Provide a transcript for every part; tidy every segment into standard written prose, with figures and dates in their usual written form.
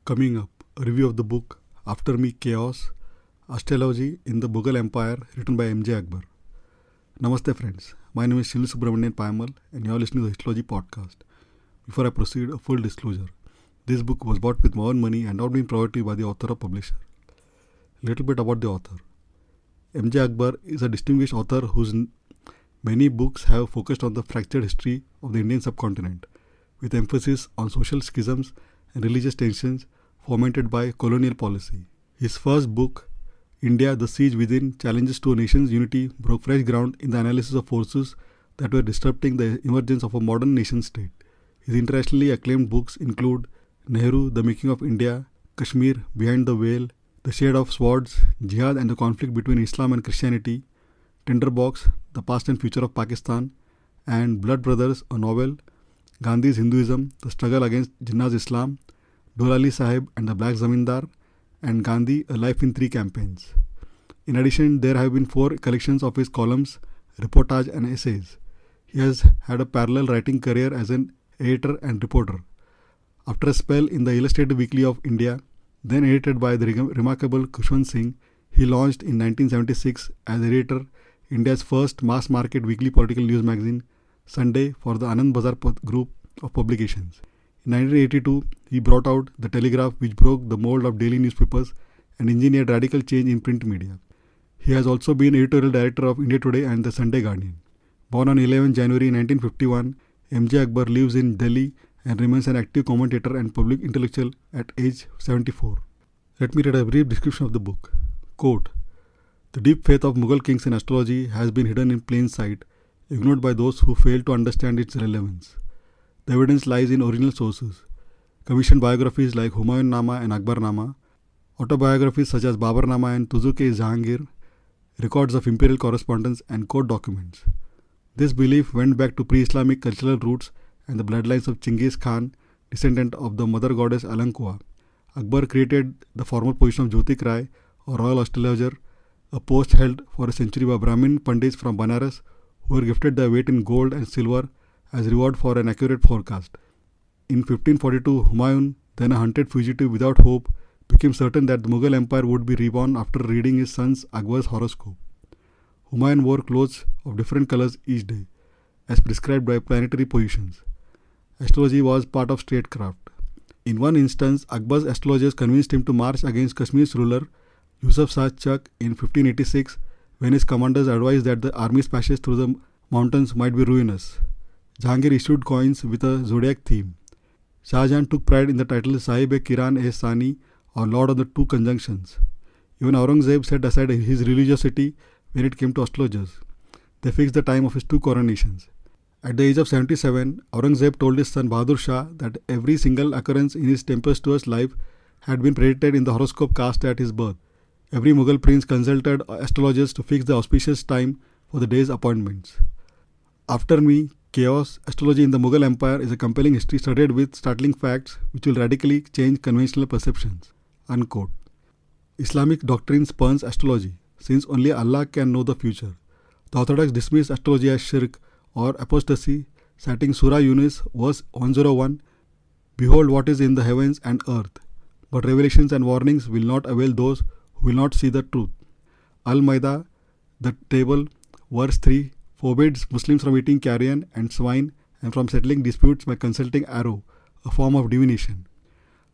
Coming up, a review of the book After Me Chaos, Astrology in the Mughal Empire, written by M.J. Akbar. Namaste friends, my name is Shilu Subramanian Payamal and you are listening to the Astrology podcast. Before I proceed, a full disclosure. This book was bought with my own money and not been provided to me by the author or publisher. Little bit about the author. M.J. Akbar is a distinguished author whose many books have focused on the fractured history of the Indian subcontinent, with emphasis on social schisms and religious tensions fomented by colonial policy. His first book, India, The Siege Within, Challenges to a Nation's Unity, broke fresh ground in the analysis of forces that were disrupting the emergence of a modern nation-state. His internationally acclaimed books include Nehru, The Making of India, Kashmir, Behind the Veil, The Shade of Swords, Jihad and the Conflict Between Islam and Christianity, Tinderbox, The Past and Future of Pakistan, and Blood Brothers, a novel, Gandhi's Hinduism, The Struggle Against Jinnah's Islam, Dolali Sahib and the Black Zamindar, and Gandhi, A Life in 3 Campaigns. In addition, there have been 4 collections of his columns, reportage and essays. He has had a parallel writing career as an editor and reporter. After a spell in the Illustrated Weekly of India, then edited by the remarkable Khushwant Singh, he launched in 1976 as editor India's first mass-market weekly political news magazine, Sunday, for the Anand Bazar group of publications. In 1982, he brought out The Telegraph, which broke the mold of daily newspapers and engineered radical change in print media. He has also been editorial director of India Today and the Sunday Guardian. Born on 11 January 1951, M.J. Akbar lives in Delhi and remains an active commentator and public intellectual at age 74. Let me read a brief description of the book. Quote, "The deep faith of Mughal kings in astrology has been hidden in plain sight, ignored by those who fail to understand its relevance. The evidence lies in original sources, commissioned biographies like Humayunnama and Akbarnama, autobiographies such as Baburnama and Tuzuk-i-Jahangir, records of imperial correspondence and court documents. This belief went back to pre-Islamic cultural roots and the bloodlines of Chinggis Khan, descendant of the mother goddess Alankua. Akbar created the formal position of Jyotik Rai, or royal astrologer, a post held for a century by Brahmin Pandits from Banaras, who were gifted their weight in gold and silver as reward for an accurate forecast. In 1542, Humayun, then a hunted fugitive without hope, became certain that the Mughal Empire would be reborn after reading his son's Akbar's horoscope. Humayun wore clothes of different colors each day, as prescribed by planetary positions. Astrology was part of statecraft. In one instance, Akbar's astrologers convinced him to march against Kashmir's ruler, Yusuf Shah Chak, in 1586, when his commanders advised that the army's passage through the mountains might be ruinous. Jahangir issued coins with a zodiac theme. Shah Jahan took pride in the title Sahib-e-Kiran-e-Sani, or Lord of the Two Conjunctions. Even Aurangzeb set aside his religiosity when it came to astrologers. They fixed the time of his 2 coronations. At the age of 77, Aurangzeb told his son Bahadur Shah that every single occurrence in his tempestuous life had been predicted in the horoscope cast at his birth. Every Mughal prince consulted astrologers to fix the auspicious time for the day's appointments. After Me, Chaos, Astrology in the Mughal Empire is a compelling history studded with startling facts which will radically change conventional perceptions." Unquote. Islamic doctrine spurns astrology, since only Allah can know the future. The Orthodox dismiss astrology as shirk or apostasy, citing Surah Yunus, verse 101, "Behold what is in the heavens and earth, but revelations and warnings will not avail those who will not see the truth." Al-Maida, the table, verse 3, forbids Muslims from eating carrion and swine and from settling disputes by consulting arrow, a form of divination.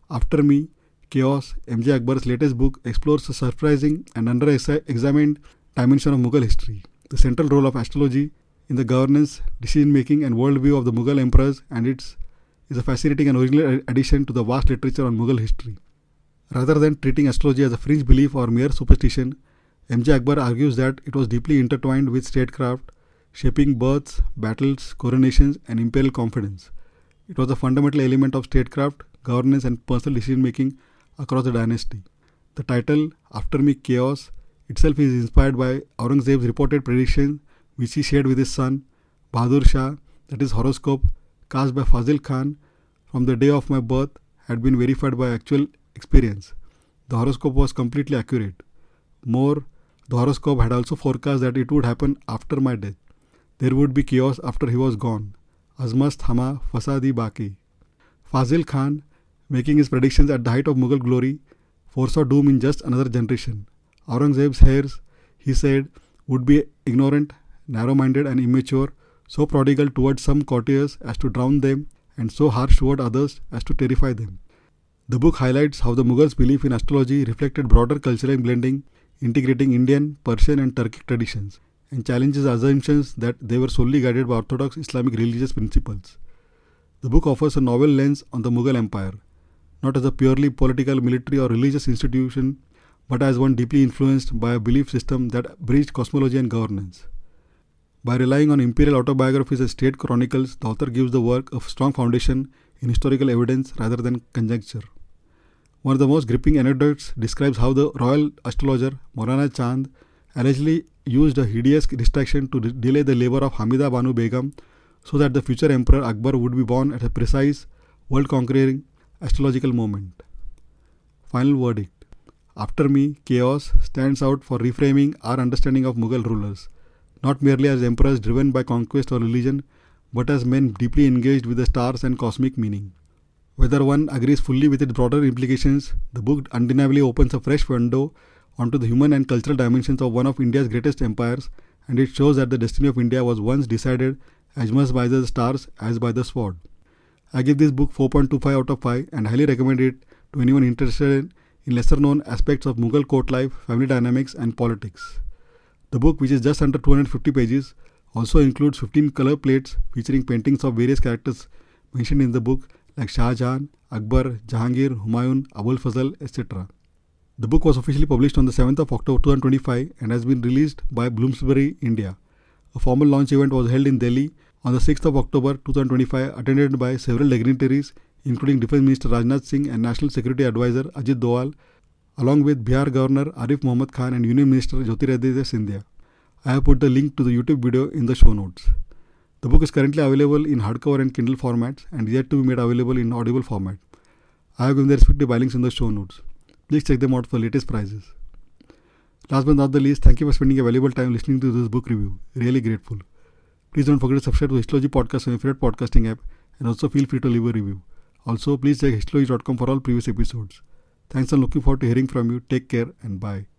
After Me, Chaos, M.J. Akbar's latest book, explores a surprising and under-examined dimension of Mughal history, the central role of astrology in the governance, decision-making and worldview of the Mughal emperors, and it is a fascinating and original addition to the vast literature on Mughal history. Rather than treating astrology as a fringe belief or mere superstition, M.J. Akbar argues that it was deeply intertwined with statecraft, shaping births, battles, coronations, and imperial confidence. It was a fundamental element of statecraft, governance, and personal decision-making across the dynasty. The title, After Me Chaos, itself is inspired by Aurangzeb's reported prediction, which he shared with his son, Bahadur Shah, that his horoscope, cast by Fazil Khan from the day of my birth, had been verified by actual experience. The horoscope was completely accurate. More, the horoscope had also forecast that it would happen after my death. There would be chaos after he was gone. Azmast Hama Fasadi Baki. Fazil Khan, making his predictions at the height of Mughal glory, foresaw doom in just another generation. Aurangzeb's heirs, he said, would be ignorant, narrow-minded and immature, so prodigal towards some courtiers as to drown them, and so harsh toward others as to terrify them. The book highlights how the Mughals' belief in astrology reflected broader cultural blending, integrating Indian, Persian and Turkic traditions, and challenges assumptions that they were solely guided by orthodox Islamic religious principles. The book offers a novel lens on the Mughal Empire, not as a purely political, military or religious institution, but as one deeply influenced by a belief system that bridged cosmology and governance. By relying on imperial autobiographies and state chronicles, the author gives the work a strong foundation in historical evidence rather than conjecture. One of the most gripping anecdotes describes how the royal astrologer Maulana Chand allegedly used a hideous distraction to delay the labor of Hamida Banu Begum so that the future emperor Akbar would be born at a precise, world-conquering astrological moment. Final verdict. After me, Chaos stands out for reframing our understanding of Mughal rulers, not merely as emperors driven by conquest or religion, but as men deeply engaged with the stars and cosmic meaning. Whether one agrees fully with its broader implications, the book undeniably opens a fresh window onto the human and cultural dimensions of one of India's greatest empires, and it shows that the destiny of India was once decided as much by the stars as by the sword. I give this book 4.25 out of 5 and highly recommend it to anyone interested in lesser known aspects of Mughal court life, family dynamics and politics. The book, which is just under 250 pages, also includes 15 color plates featuring paintings of various characters mentioned in the book like Shah Jahan, Akbar, Jahangir, Humayun, Abul Fazl, etc. The book was officially published on the 7th of October 2025 and has been released by Bloomsbury, India. A formal launch event was held in Delhi on the 6th of October 2025, attended by several dignitaries including Defence Minister Rajnath Singh and National Security Advisor Ajit Doval, along with Bihar Governor Arif Mohammad Khan and Union Minister Jyotiraditya Scindia. I have put the link to the YouTube video in the show notes. The book is currently available in hardcover and Kindle formats and is yet to be made available in audible format. I have given the respective links in the show notes. Please check them out for latest prices. Last but not the least, thank you for spending a valuable time listening to this book review. Really grateful. Please don't forget to subscribe to Astrology podcast on your favorite podcasting app and also feel free to leave a review. Also, please check astrology.com for all previous episodes. Thanks and looking forward to hearing from you. Take care and bye.